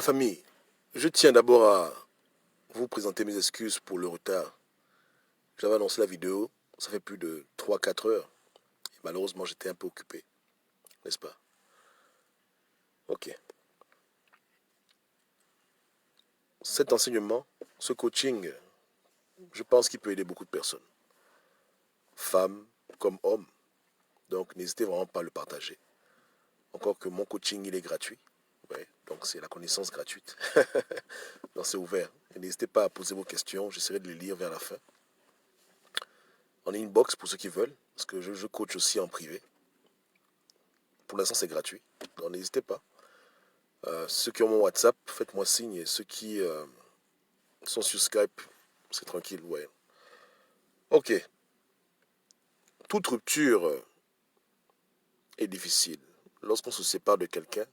famille, je tiens d'abord à vous présenter mes excuses pour le retard. J'avais annoncé la vidéo, ça fait plus de 3 4 heures. Et malheureusement, j'étais un peu occupé, n'est-ce pas? Ok. Cet enseignement, ce coaching, je pense qu'il peut aider beaucoup de personnes, femmes comme hommes. Donc, n'hésitez vraiment pas à le partager. Encore que mon coaching, il est gratuit. Ouais, donc, c'est la connaissance gratuite. Donc, c'est ouvert. Et n'hésitez pas à poser vos questions, j'essaierai de les lire vers la fin. En inbox pour ceux qui veulent, parce que je coach aussi en privé. Pour l'instant, c'est gratuit. Donc, n'hésitez pas. Ceux qui ont mon WhatsApp, faites-moi signe. Et ceux qui sont sur Skype, c'est tranquille, ouais. Ok. Toute rupture est difficile. Lorsqu'on se sépare de quelqu'un,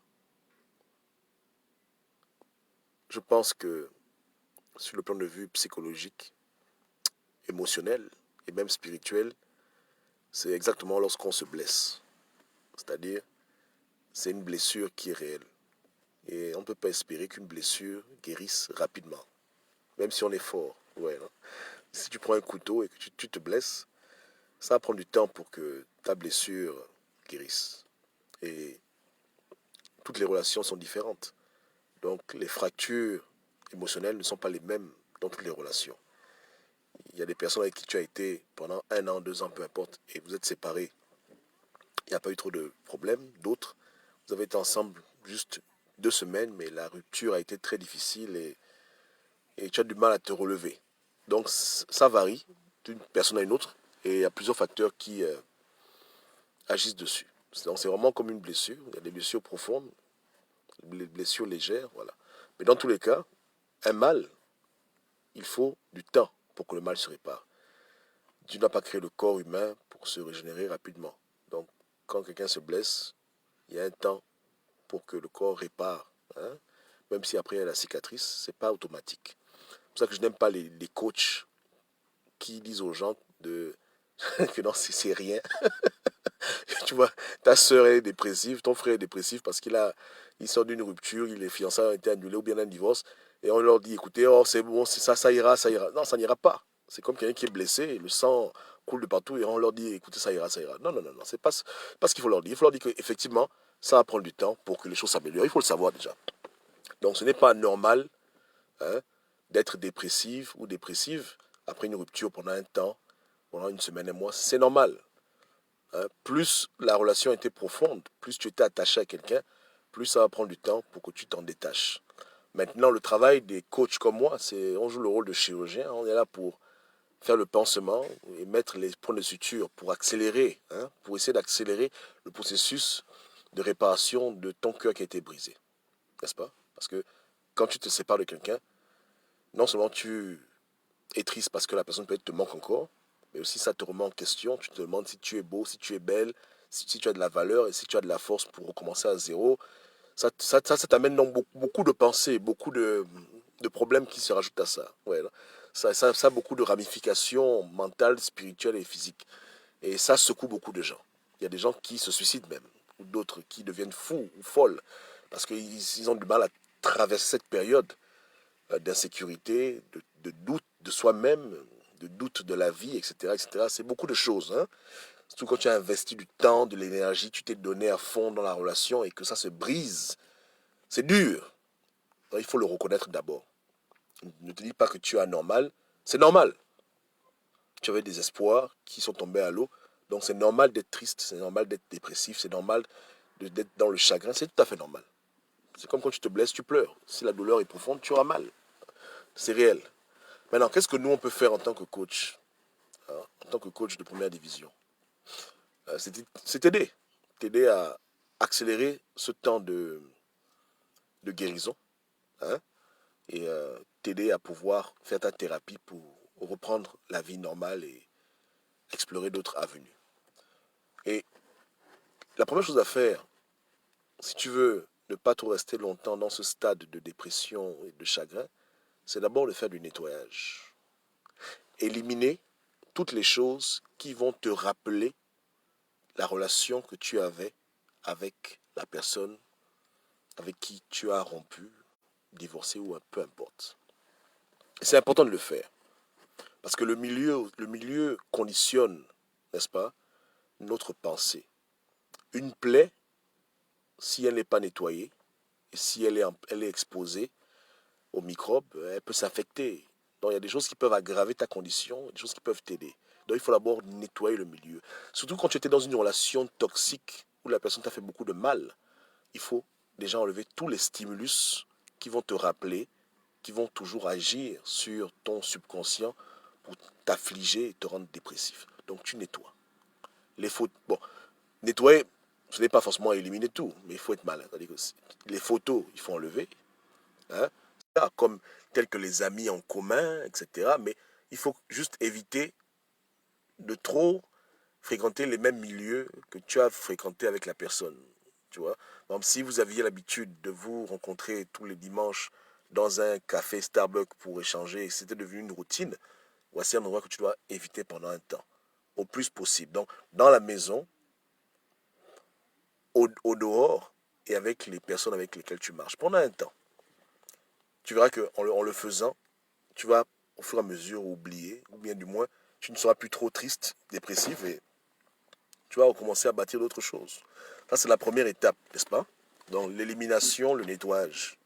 je pense que sur le plan de vue psychologique, émotionnel et même spirituel, c'est exactement lorsqu'on se blesse. C'est-à-dire, c'est une blessure qui est réelle. Et on ne peut pas espérer qu'une blessure guérisse rapidement. Même si on est fort. Ouais, hein. Si tu prends un couteau et que tu te blesses, ça va prendre du temps pour que ta blessure guérisse. Et toutes les relations sont différentes. Donc les fractures émotionnelles ne sont pas les mêmes dans toutes les relations. Il y a des personnes avec qui tu as été pendant 1 an, 2 ans, peu importe, et vous êtes séparés. Il n'y a pas eu trop de problèmes. D'autres, vous avez été ensemble juste 2 semaines, mais la rupture a été très difficile et tu as du mal à te relever. Donc ça varie d'une personne à une autre et il y a plusieurs facteurs qui agissent dessus. Donc c'est vraiment comme une blessure. Il y a des blessures profondes, des blessures légères, voilà. Mais dans tous les cas, un mal, il faut du temps pour que le mal se répare. Dieu n'a pas créé le corps humain pour se régénérer rapidement. Donc quand quelqu'un se blesse, il y a un temps pour que le corps répare. Hein. Même si après il y a la cicatrice, ce n'est pas automatique. C'est pour ça que je n'aime pas les coachs qui disent aux gens que non, c'est rien. Tu vois, ta soeur est dépressive, ton frère est dépressif parce il sort d'une rupture, les fiançailles ont été annulées ou bien un divorce, et on leur dit, écoutez, oh, c'est bon, c'est ça, ça ira, ça ira. Non, ça n'ira pas. C'est comme quelqu'un qui est blessé, et le sang coule de partout, et on leur dit, écoutez, ça ira, ça ira. Non, non, non, non, c'est pas ce qu'il faut leur dire. Il faut leur dire qu'effectivement, ça va prendre du temps pour que les choses s'améliorent. Il faut le savoir déjà. Donc, ce n'est pas normal, hein, d'être dépressif ou dépressive après une rupture pendant un temps, pendant 1 semaine, un mois. C'est normal. Hein. Plus la relation était profonde, plus tu étais attaché à quelqu'un, plus ça va prendre du temps pour que tu t'en détaches. Maintenant, le travail des coachs comme moi, c'est on joue le rôle de chirurgien. On est là pour faire le pansement et mettre les points de suture pour accélérer, hein, pour essayer d'accélérer le processus de réparation de ton cœur qui a été brisé. N'est-ce pas? Parce que quand tu te sépares de quelqu'un, non seulement tu es triste parce que la personne peut-être te manque encore, mais aussi ça te remet en question. Tu te demandes si tu es beau, si tu es belle, si tu as de la valeur et si tu as de la force pour recommencer à zéro. Ça t'amène donc beaucoup de pensées, beaucoup de problèmes qui se rajoutent à ça. Ouais, ça a beaucoup de ramifications mentales, spirituelles et physiques. Et ça secoue beaucoup de gens. Il y a des gens qui se suicident même, ou d'autres qui deviennent fous ou folles, parce qu'ils ont du mal à traverser cette période d'insécurité, de doute de soi-même, de doute de la vie, etc. etc. C'est beaucoup de choses. Hein. Surtout quand tu as investi du temps, de l'énergie, tu t'es donné à fond dans la relation et que ça se brise. C'est dur. Donc, il faut le reconnaître d'abord. Ne te dis pas que tu es anormal. C'est normal. Tu avais des espoirs qui sont tombés à l'eau. Donc c'est normal d'être triste, c'est normal d'être dépressif, c'est normal d'être dans le chagrin. C'est tout à fait normal. C'est comme quand tu te blesses, tu pleures. Si la douleur est profonde, tu auras mal. C'est réel. Maintenant, qu'est-ce que nous, on peut faire en tant que coach, hein, en tant que coach de première division? C'est t'aider. T'aider à accélérer ce temps de guérison, hein, et t'aider à pouvoir faire ta thérapie pour reprendre la vie normale et explorer d'autres avenues. Et la première chose à faire, si tu veux ne pas trop rester longtemps dans ce stade de dépression et de chagrin, c'est d'abord de faire du nettoyage. Éliminer toutes les choses qui vont te rappeler la relation que tu avais avec la personne avec qui tu as rompu divorcé ou peu importe. Et c'est important de le faire. Parce que le milieu conditionne, n'est-ce pas, notre pensée. Une plaie, si elle n'est pas nettoyée, et si elle est exposée aux microbes, elle peut s'infecter. Donc il y a des choses qui peuvent aggraver ta condition, des choses qui peuvent t'aider. Donc il faut d'abord nettoyer le milieu. Surtout quand tu étais dans une relation toxique où la personne t'a fait beaucoup de mal, il faut déjà enlever tous les stimulus qui vont te rappeler, qui vont toujours agir sur ton subconscient pour t'affliger et te rendre dépressif. Donc tu nettoies. Les fautes, bon, nettoyer, ce n'est pas forcément éliminer tout, mais il faut être malin. Les photos, il faut enlever, hein, comme tels que les amis en commun, etc. Mais il faut juste éviter de trop fréquenter les mêmes milieux que tu as fréquenté avec la personne. Tu vois? Donc, si vous aviez l'habitude de vous rencontrer tous les dimanches dans un café Starbucks pour échanger, c'était devenu une routine, voici un endroit que tu dois éviter pendant un temps, au plus possible. Donc, dans la maison, au dehors et avec les personnes avec lesquelles tu marches pendant un temps. Tu verras qu'en le faisant, tu vas au fur et à mesure oublier, ou bien du moins, tu ne seras plus trop triste, dépressif, et tu vas recommencer à bâtir d'autres choses. Ça, c'est la première étape, n'est-ce pas? Donc, l'élimination, le nettoyage.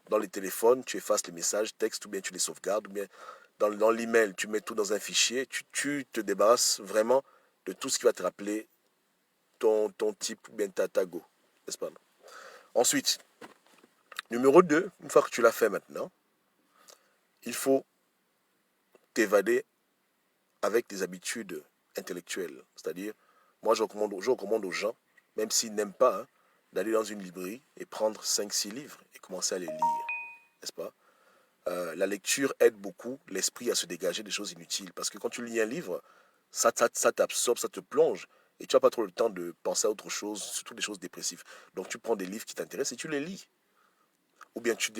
Dans les téléphones, tu effaces les messages, textes, ou bien tu les sauvegardes, ou bien dans l'email, tu mets tout dans un fichier, tu te débarrasses vraiment de tout ce qui va te rappeler ton type, ou bien ta go, n'est-ce pas? Ensuite, numéro 2, une fois que tu l'as fait maintenant, il faut t'évader avec des habitudes intellectuelles. C'est-à-dire, moi, je recommande aux gens, même s'ils n'aiment pas, hein, d'aller dans une librairie et prendre 5, 6 livres et commencer à les lire, n'est-ce pas? La lecture aide beaucoup l'esprit à se dégager des choses inutiles. Parce que quand tu lis un livre, ça t'absorbe, ça te plonge. Et tu n'as pas trop le temps de penser à autre chose, surtout des choses dépressives. Donc tu prends des livres qui t'intéressent et tu les lis. Ou bien tu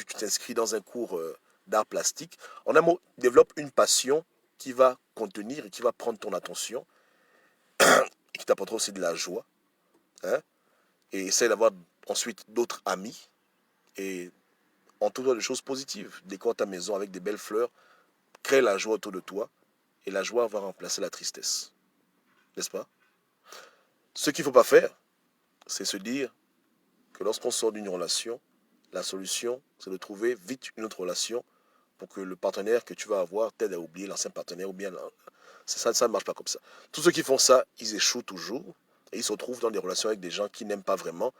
t'inscris dans un cours d'art plastique. En un mot, développe une passion qui va contenir et qui va prendre ton attention et qui t'apportera aussi de la joie. Hein, et essaie d'avoir ensuite d'autres amis et entoure-toi de choses positives. Décore ta maison avec des belles fleurs, crée la joie autour de toi et la joie va remplacer la tristesse. N'est-ce pas? Ce qu'il ne faut pas faire, c'est se dire que lorsqu'on sort d'une relation, la solution, c'est de trouver vite une autre relation pour que le partenaire que tu vas avoir t'aide à oublier l'ancien partenaire ou bien ça ne marche pas comme ça. Tous ceux qui font ça, ils échouent toujours et ils se retrouvent dans des relations avec des gens qui n'aiment pas vraiment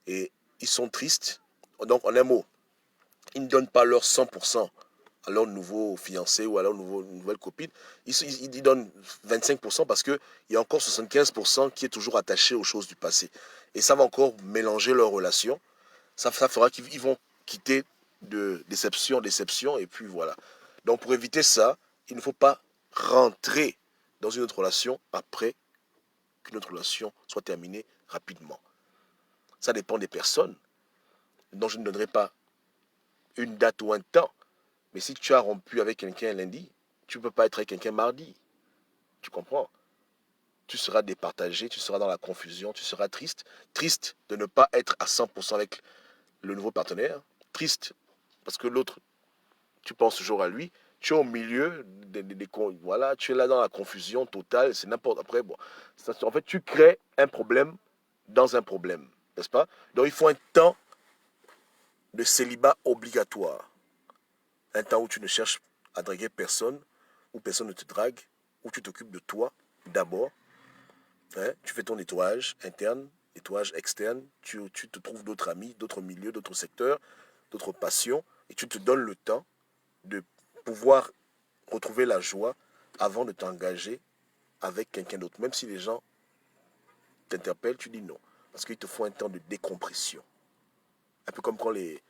et ils sont tristes. Donc, en un mot, ils ne donnent pas leur 100% à leur nouveau fiancé ou à leur nouvelle copine. Ils donnent 25% parce qu'il y a encore 75% qui est toujours attaché aux choses du passé. Et ça va encore mélanger leur relation. Ça fera qu'ils vont quitter de déception en déception. Et puis voilà. Donc pour éviter ça, il ne faut pas rentrer dans une autre relation après qu'une autre relation soit terminée rapidement. Ça dépend des personnes. Donc je ne donnerai pas une date ou un temps. Mais si tu as rompu avec quelqu'un lundi, tu ne peux pas être avec quelqu'un mardi. Tu comprends? Tu seras départagé, tu seras dans la confusion, tu seras triste. Triste de ne pas être à 100% avec le nouveau partenaire. Triste parce que l'autre, tu penses toujours à lui. Tu es au milieu voilà, tu es là dans la confusion totale, c'est n'importe. Après, bon, en fait, tu crées un problème dans un problème, n'est-ce pas? Donc, il faut un temps de célibat obligatoire. Un temps où tu ne cherches à draguer personne, où personne ne te drague, où tu t'occupes de toi d'abord. Hein, tu fais ton nettoyage interne, nettoyage externe, tu te trouves d'autres amis, d'autres milieux, d'autres secteurs, d'autres passions, et tu te donnes le temps de pouvoir retrouver la joie avant de t'engager avec quelqu'un d'autre. Même si les gens t'interpellent, tu dis non. Parce qu'il te faut un temps de décompression. Un peu comme quand les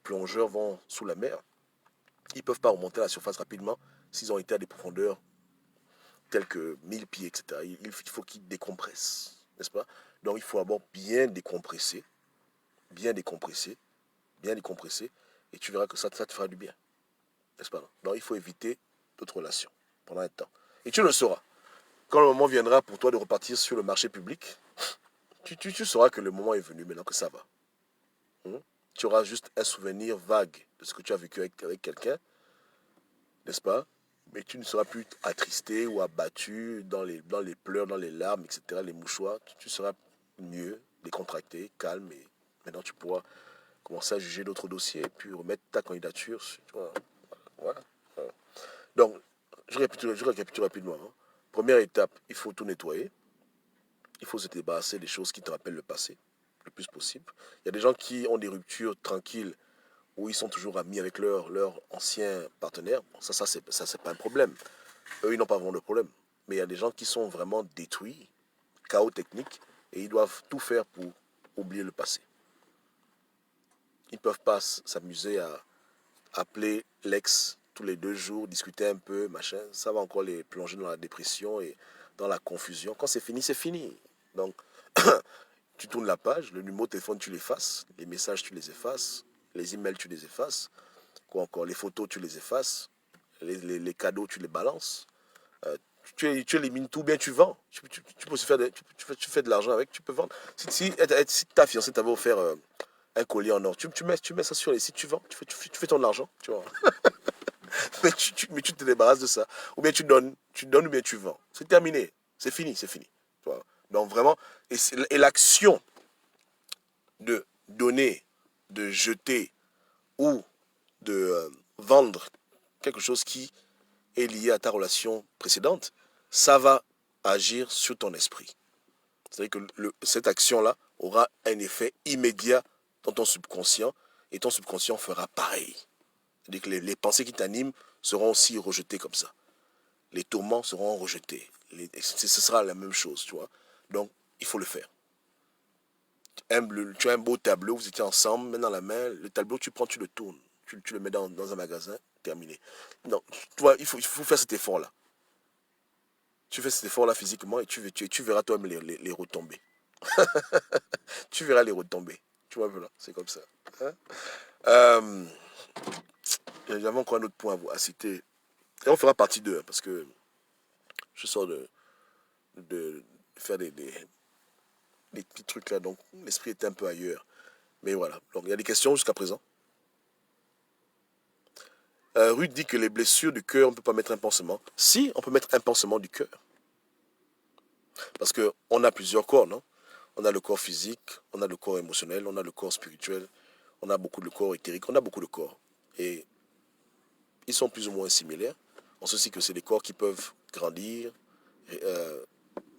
plongeurs vont sous la mer. Ils ne peuvent pas remonter à la surface rapidement s'ils ont été à des profondeurs telles que 1000 pieds, etc. Il faut qu'ils décompressent, n'est-ce pas? Donc il faut d'abord bien décompresser, bien décompresser, bien décompresser, et tu verras que ça te fera du bien, n'est-ce pas? Donc il faut éviter d'autres relations pendant un temps. Et tu le sauras. Quand le moment viendra pour toi de repartir sur le marché public, tu sauras que le moment est venu maintenant que ça va. Hein? Tu auras juste un souvenir vague de ce que tu as vécu avec quelqu'un, n'est-ce pas? Mais tu ne seras plus attristé ou abattu dans les pleurs, dans les larmes, etc., les mouchoirs. Tu seras mieux, décontracté, calme, et maintenant tu pourras commencer à juger d'autres dossiers et puis remettre ta candidature. Tu vois, voilà. Donc, je récapitule rapidement, hein. Première étape, il faut tout nettoyer. Il faut se débarrasser des choses qui te rappellent le passé, le plus possible. Il y a des gens qui ont des ruptures tranquilles où ils sont toujours amis avec leur ancien partenaire. Bon, ça c'est pas un problème. Eux, ils n'ont pas vraiment de problème. Mais il y a des gens qui sont vraiment détruits, chaos technique, et ils doivent tout faire pour oublier le passé. Ils ne peuvent pas s'amuser à appeler l'ex tous les 2 jours, discuter un peu, machin. Ça va encore les plonger dans la dépression et dans la confusion. Quand c'est fini, c'est fini. Donc, tu tournes la page, le numéro de téléphone, tu l'effaces, les messages, tu les effaces, les emails, tu les effaces, quoi encore, les photos, tu les effaces, les cadeaux, tu les balances. Euh, tu élimines tout, bien tu vends. Tu peux aussi faire tu fais de l'argent avec, tu peux vendre. Si ta fiancée t'avait offert un collier en or, tu mets ça sur les sites, tu vends, tu fais ton argent, tu vois. Mais tu te débarrasses de ça. Ou bien tu donnes ou bien tu vends. C'est terminé, c'est fini, c'est fini. Tu vois. Donc vraiment, et l'action de donner, de jeter ou de vendre quelque chose qui est lié à ta relation précédente, ça va agir sur ton esprit. C'est-à-dire que cette action-là aura un effet immédiat dans ton subconscient et ton subconscient fera pareil. C'est-à-dire que les pensées qui t'animent seront aussi rejetées comme ça. Les tourments seront rejetés. Ce sera la même chose, tu vois. Donc, il faut le faire. Tu as un beau tableau, vous étiez ensemble, main dans la main, le tableau, tu prends, tu le tournes, tu le mets dans un magasin, terminé. Non, tu vois, il faut faire cet effort-là. Tu fais cet effort-là physiquement et tu verras toi-même les retombées. Tu verras les retombées. Tu vois, voilà, c'est comme ça. Hein? Euh, J'avais encore un autre point à citer. Et on fera partie 2, parce que je sors de faire des petits trucs là, donc l'esprit est un peu ailleurs. Mais voilà, donc il y a des questions jusqu'à présent. Ruth dit que les blessures du cœur, on ne peut pas mettre un pansement. Si, on peut mettre un pansement du cœur. Parce qu'on a plusieurs corps, non? On a le corps physique, on a le corps émotionnel, on a le corps spirituel, on a beaucoup de corps éthérique, on a beaucoup de corps. Et ils sont plus ou moins similaires, en ceci que c'est des corps qui peuvent grandir, euh,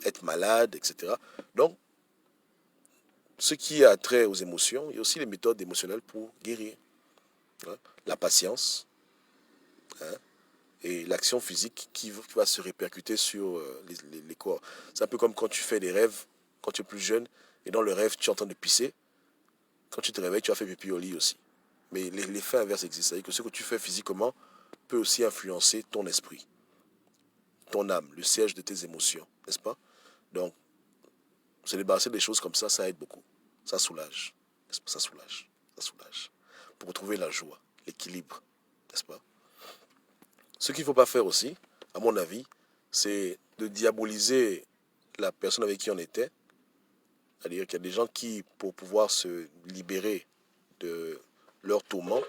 être malades, etc. Donc, ce qui a trait aux émotions, il y a aussi les méthodes émotionnelles pour guérir. Hein. La patience, hein, et l'action physique qui va se répercuter sur les corps. C'est un peu comme quand tu fais des rêves, quand tu es plus jeune, et dans le rêve, tu es en train de pisser. Quand tu te réveilles, tu as fait pipi au lit aussi. Mais l'effet inverse existe. C'est-à-dire que ce que tu fais physiquement peut aussi influencer ton esprit, ton âme, le siège de tes émotions, n'est-ce pas? Donc, se débarrasser des choses comme ça aide beaucoup. Ça soulage. Ça soulage. Ça soulage. Pour retrouver la joie, l'équilibre, n'est-ce pas? Ce qu'il ne faut pas faire aussi, à mon avis, c'est de diaboliser la personne avec qui on était. C'est-à-dire qu'il y a des gens qui, pour pouvoir se libérer de leur tourment,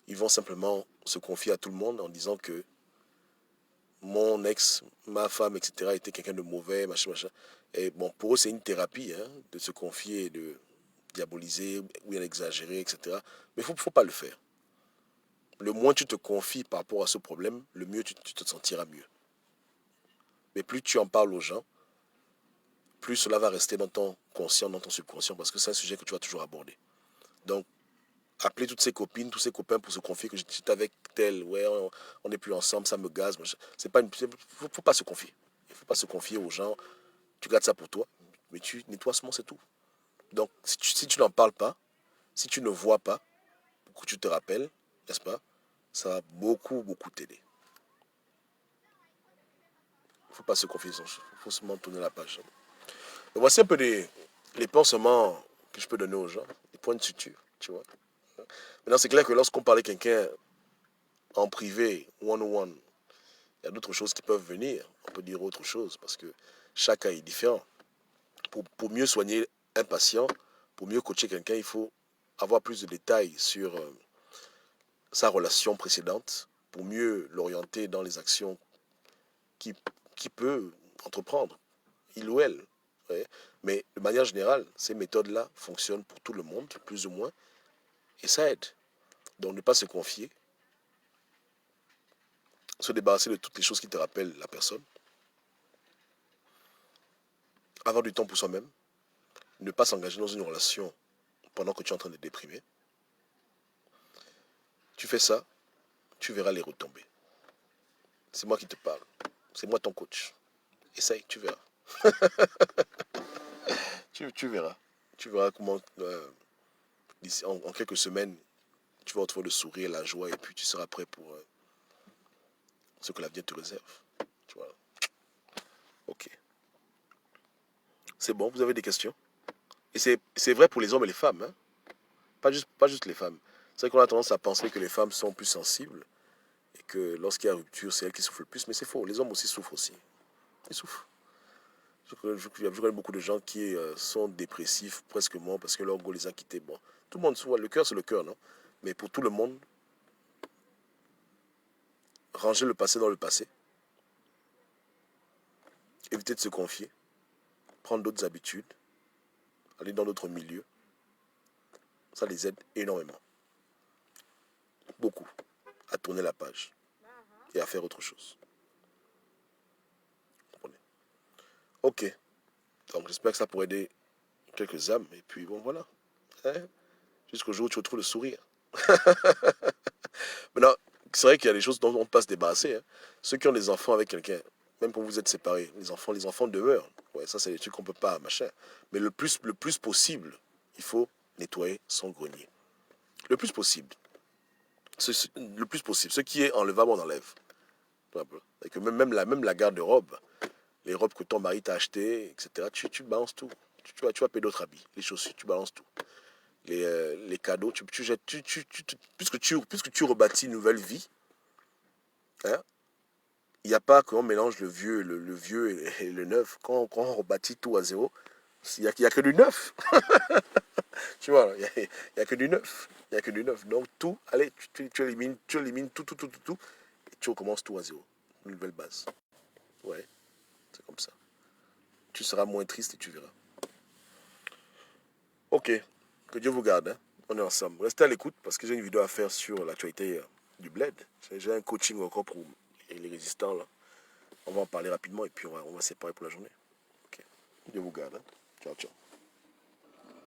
ils vont simplement se confier à tout le monde en disant que mon ex, ma femme, etc., était quelqu'un de mauvais, machin, machin. Et bon, pour eux, c'est une thérapie, hein, de se confier, de diaboliser, ou bien exagérer, etc. Mais il ne faut pas le faire. Le moins tu te confies par rapport à ce problème, le mieux tu te sentiras mieux. Mais plus tu en parles aux gens, plus cela va rester dans ton conscient, dans ton subconscient, parce que c'est un sujet que tu vas toujours aborder. Donc, appeler toutes ses copines, tous ses copains pour se confier que j'étais avec tel, ouais, on n'est plus ensemble, ça me gaze, c'est pas faut pas se confier. Il ne faut pas se confier aux gens, tu gardes ça pour toi, mais tu nettoies seulement, c'est tout. Donc, si tu n'en parles pas, si tu ne vois pas, pour que tu te rappelles, n'est-ce pas, ça va beaucoup, beaucoup t'aider. Il ne faut pas se confier, il faut seulement tourner la page. Et voici un peu les pansements que je peux donner aux gens, les points de suture, tu vois. Maintenant, c'est clair que lorsqu'on parle à quelqu'un en privé, one-on-one, il y a d'autres choses qui peuvent venir. On peut dire autre chose parce que chaque cas est différent. Pour mieux soigner un patient, pour mieux coacher quelqu'un, il faut avoir plus de détails sur sa relation précédente pour mieux l'orienter dans les actions qu'il peut entreprendre, il ou elle. Ouais. Mais de manière générale, ces méthodes-là fonctionnent pour tout le monde, plus ou moins, et ça aide. Donc ne pas se confier, se débarrasser de toutes les choses qui te rappellent la personne, avoir du temps pour soi-même, ne pas s'engager dans une relation pendant que tu es en train de déprimer. Tu fais ça, tu verras les retombées. C'est moi qui te parle. C'est moi ton coach. Essaye, tu verras. Tu verras. Tu verras comment, en quelques semaines, tu vas retrouver le sourire, la joie, et puis tu seras prêt pour ce que l'avenir te réserve. Tu vois. Ok. C'est bon, vous avez des questions? Et c'est vrai pour les hommes et les femmes. Hein? Pas juste les femmes. C'est vrai qu'on a tendance à penser que les femmes sont plus sensibles et que lorsqu'il y a rupture, c'est elles qui souffrent le plus. Mais c'est faux. Les hommes aussi souffrent aussi. Ils souffrent. Je connais beaucoup de gens qui sont dépressifs, presque morts, parce que leur go les a quittés. Bon, tout le monde souffre. Le cœur, c'est le cœur, non? Mais pour tout le monde, ranger le passé dans le passé, éviter de se confier, prendre d'autres habitudes, aller dans d'autres milieux, ça les aide énormément. Beaucoup. À tourner la page et à faire autre chose. Comprenez? Ok. Donc j'espère que ça pourrait aider quelques âmes. Et puis bon, voilà. Hein? Jusqu'au jour où tu retrouves le sourire. Maintenant, c'est vrai qu'il y a des choses dont on peut se débarrasser. Hein. Ceux qui ont des enfants avec quelqu'un, même quand vous êtes séparés, les enfants demeurent. Ouais, ça, c'est des trucs qu'on peut pas, machin. Mais le plus possible, il faut nettoyer son grenier. Le plus possible. Le plus possible. Ce qui est enlevable, on enlève. Et que même la garde-robe, les robes que ton mari t'a achetées, etc., tu balances tout. Tu vas payer d'autres habits, les chaussures, tu balances tout. Les cadeaux, puisque tu rebâtis une nouvelle vie, hein, il n'y a pas qu'on mélange le vieux et le neuf. Quand on rebâtit tout à zéro, il n'y a que du neuf. Tu vois, il y a que du neuf. Il n'y a que du neuf. Donc tout, allez, tu élimines tout, et tu recommences tout à zéro. Une nouvelle base. Ouais, c'est comme ça. Tu seras moins triste et tu verras. Ok, que Dieu vous garde. Hein. On est ensemble. Restez à l'écoute parce que j'ai une vidéo à faire sur l'actualité du bled. J'ai un coaching encore pour les résistants. Là. On va en parler rapidement et puis on va se séparer pour la journée. Ok, Dieu vous garde. Hein. Ciao, ciao.